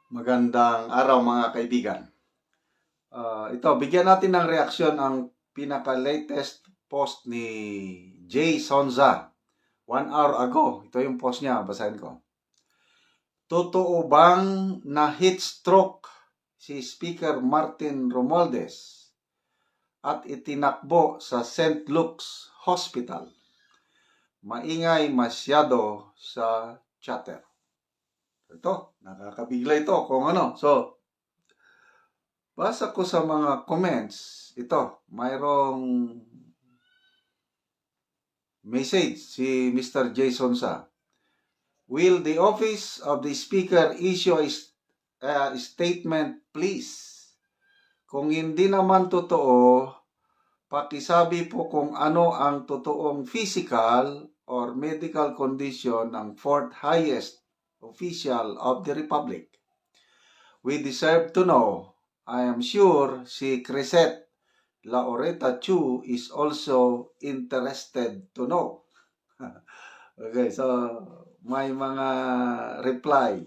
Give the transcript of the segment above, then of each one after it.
Magandang araw mga kaibigan. Ito, bigyan natin ng reaksyon ang pinaka-latest post ni Jay Sonza. 1 hour ago. Ito yung post niya. Basahin ko. Totoo bang na heat stroke si Speaker Martin Romualdez at itinakbo sa St. Luke's Hospital? Maingay masyado sa chatter. Ito, nakakabigla ito kung ano. So, basa ko sa mga comments, ito, mayroong message si Mr. Jason sa. Will the office of the speaker issue a statement please? Kung hindi naman totoo, pakisabi po kung ano ang totoong physical or medical condition ng fourth highest official of the Republic. We deserve to know. I am sure si Crisette Laureta Chu is also interested to know. Okay, so may mga reply.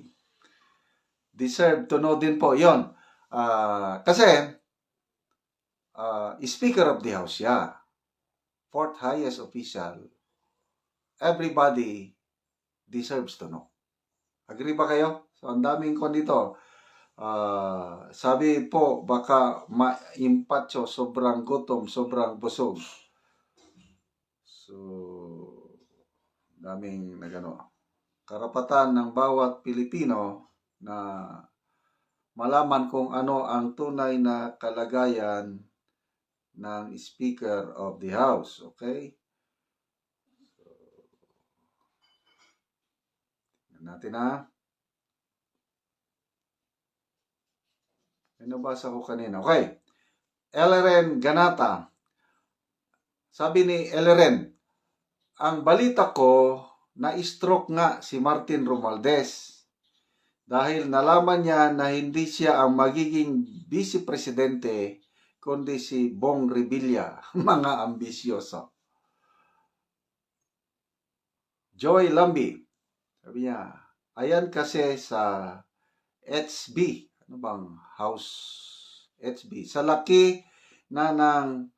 Deserve to know din po. Yon. Kasi, Speaker of the House siya. Fourth highest official. Everybody deserves to know. Agree ba kayo? So, ang daming ko dito. Sabi po, baka maimpatyo, sobrang gutom, sobrang busog. So, daming nagano. Karapatan ng bawat Pilipino na malaman kung ano ang tunay na kalagayan ng Speaker of the House. Okay? So, natin na. Nabasa ko kanina. Okay. Eleren Ganata. Sabi ni Eleren, ang balita ko, na-stroke nga si Martin Romualdez dahil nalaman niya na hindi siya ang magiging vice presidente kundi si Bong Revilla. Mga ambisyoso. Joy Lambi. Sabi niya, ayan kasi sa HB. Ano bang house HB? Sa laki na ng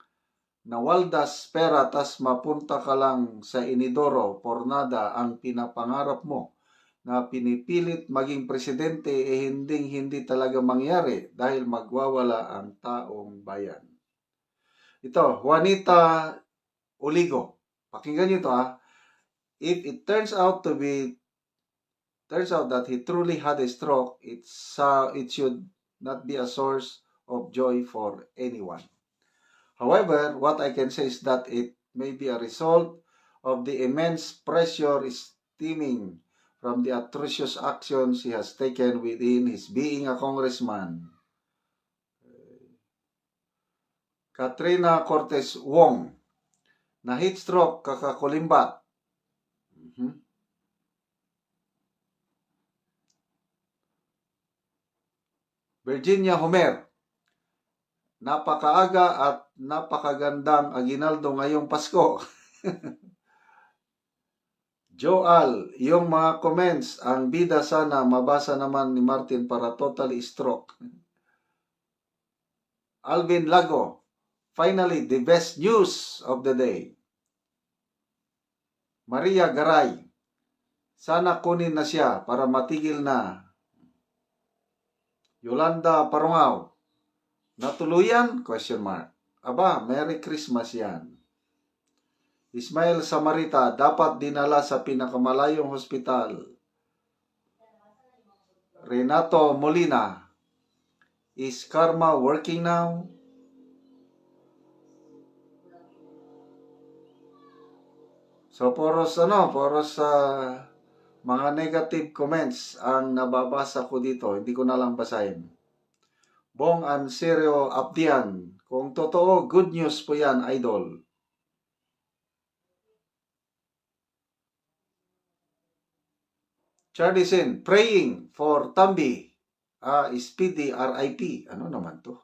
nawaldas pera tas mapunta ka lang sa inidoro por nada ang pinapangarap mo na pinipilit maging presidente hindi talaga mangyari dahil magwawala ang taong bayan. Ito, Juanita Oligo. Pakinggan niyo ito If it turns out that he truly had a stroke, it should not be a source of joy for anyone. However, what I can say is that it may be a result of the immense pressure stemming from the atrocious actions he has taken within his being a congressman. Katrina Cortez Wong, na heat stroke kakakulimbat. Virginia Homer, napakaaga at napakagandang aginaldo ngayong Pasko. Joal, yung mga comments, ang bida sana mabasa naman ni Martin para totally stroke. Alvin Lago, finally the best news of the day. Maria Garay, sana kunin na siya para matigil na. Yolanda Parungaw, natuluyan? Question mark. Aba, Merry Christmas yan. Ismael Samarita, dapat dinala sa pinakamalayong hospital. Renato Molina, is karma working now? So, poros mga negative comments ang nababasa ko dito. Hindi ko na lang basahin. Bong Anserio Abdian, kung totoo, good news po yan, idol. Charlie Sin, praying for Tambi. Speedy RIP. Ano naman to?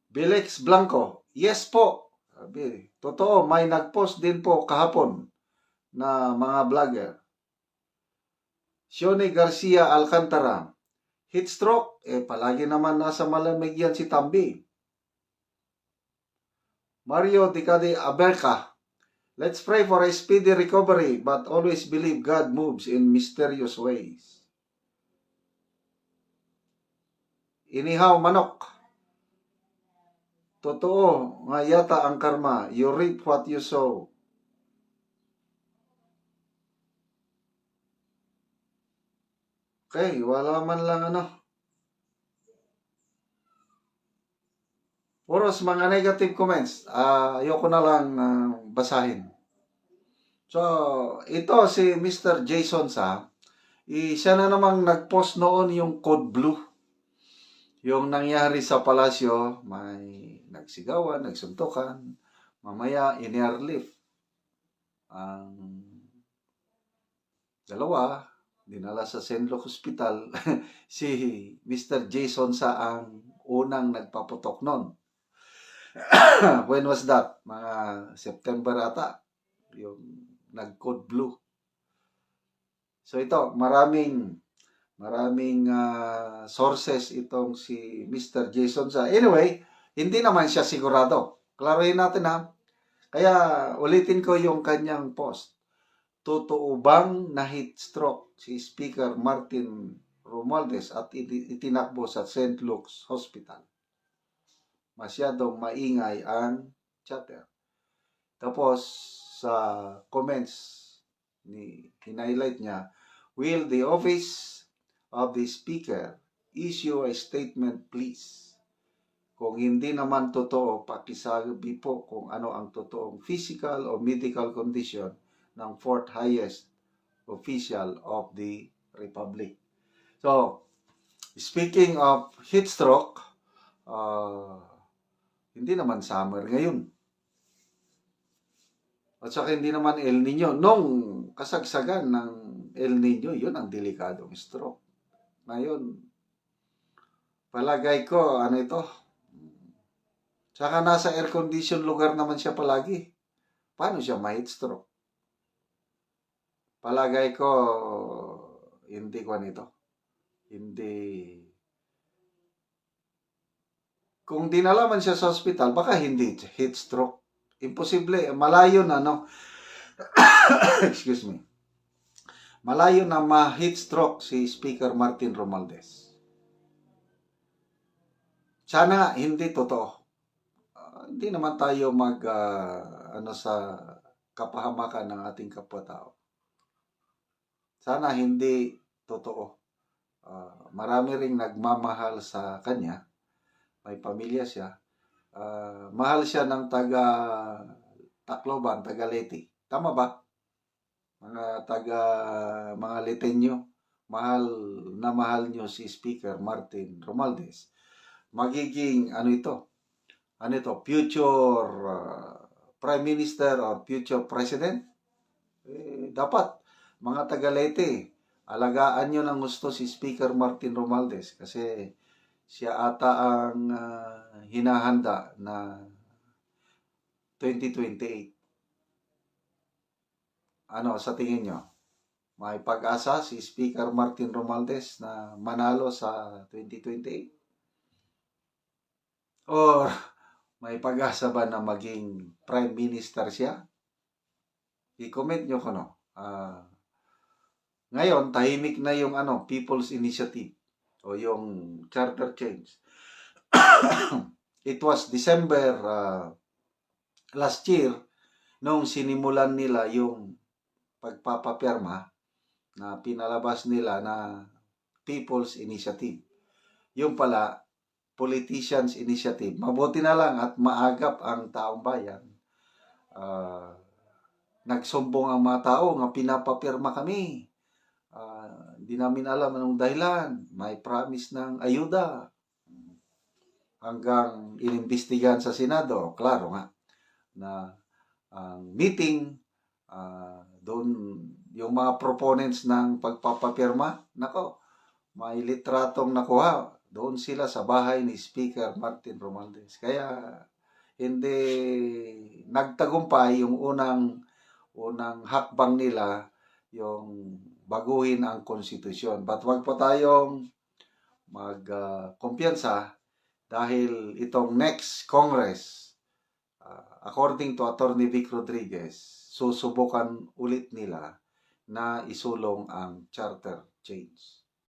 Bilex Blanco, yes po. Sabi, totoo, may nagpost din po kahapon na mga vlogger. Shoni Garcia Alcantara, heat stroke, palagi naman nasa malamig yan si Tambi. Mario Dicade Aberca, let's pray for a speedy recovery but always believe God moves in mysterious ways. Inihaw Manok, totoo nga yata ang karma, you reap what you sow. Okay, wala man lang puros mga negative comments. Ayoko na lang basahin. So, ito si Mr. Jason Sa, siya na namang nag-post noon yung Code Blue. Yung nangyari sa palasyo, may nagsigawan, nagsuntukan, mamaya in-airlift. Ang dalawa, dinala sa St. Luke Hospital, si Mr. Jason Sa ang unang nagpaputok nun. When was that? Mga September ata, yung nag-Code Blue. So ito, maraming sources itong si Mr. Jason Sa. Anyway, hindi naman siya sigurado. Klaruhin natin ha. Kaya ulitin ko yung kanyang post. Totoo bang na heat stroke si Speaker Martin Romualdez at itinakbo sa St. Luke's Hospital? Masyadong maingay ang chatter. Tapos sa comments in-highlight niya, will the office of the speaker issue a statement please? Kung hindi naman totoo, pakisabi po kung ano ang totoong physical o medical condition ng fourth highest official of the Republic. So, speaking of heat stroke, hindi naman summer ngayon. At saka hindi naman El Nino. Nung kasagsagan ng El Nino, yun ang delikadong stroke. Ngayon, palagay ko, ito? Saka nasa air-conditioned lugar naman siya palagi. Paano siya ma-heat stroke? Palagay ko, hindi ko nito. Hindi. Kung dinala man siya sa hospital, baka hindi heat stroke. Imposible. Malayo na, excuse me. Malayo na ma-heat stroke si Speaker Martin Romualdez. Sana hindi totoo. Hindi naman tayo sa kapahamakan ng ating kapwa-tao. Sana hindi totoo. Marami ring nagmamahal sa kanya. May pamilya siya. Mahal siya ng taga Tacloban, taga Leyte. Tama ba? Mga Letenyo. Mahal nyo si Speaker Martin Romualdez. Magiging future Prime Minister or future President? Dapat, mga taga Leyte, alagaan nyo ng gusto si Speaker Martin Romualdez kasi siya ata ang hinahanda na 2028. Sa tingin nyo? May pag-asa si Speaker Martin Romualdez na manalo sa 2028? Or may pag-asa ba na maging Prime Minister siya? I-comment nyo ko, ngayon, tahimik na yung People's Initiative o yung charter change. It was December last year nung sinimulan nila yung pagpapapirma na pinalabas nila na People's Initiative. Yung pala, Politicians Initiative. Mabuti na lang at maagap ang taong bayan. Nagsumbong ang mga tao nga pinapapirma kami. Hindi namin alam anong dahilan. May promise ng ayuda. Hanggang inimbestigahan sa Senado. Klaro nga na ang meeting, doon yung mga proponents ng pagpapapirma, may litratong nakuha. Doon sila sa bahay ni Speaker Martin Romualdez. Kaya hindi nagtagumpay yung unang hakbang nila, yung baguhin ang konstitusyon. But wag po tayong kumpiyansa dahil itong next Congress, according to Attorney Vic Rodriguez, susubukan ulit nila na isulong ang charter change.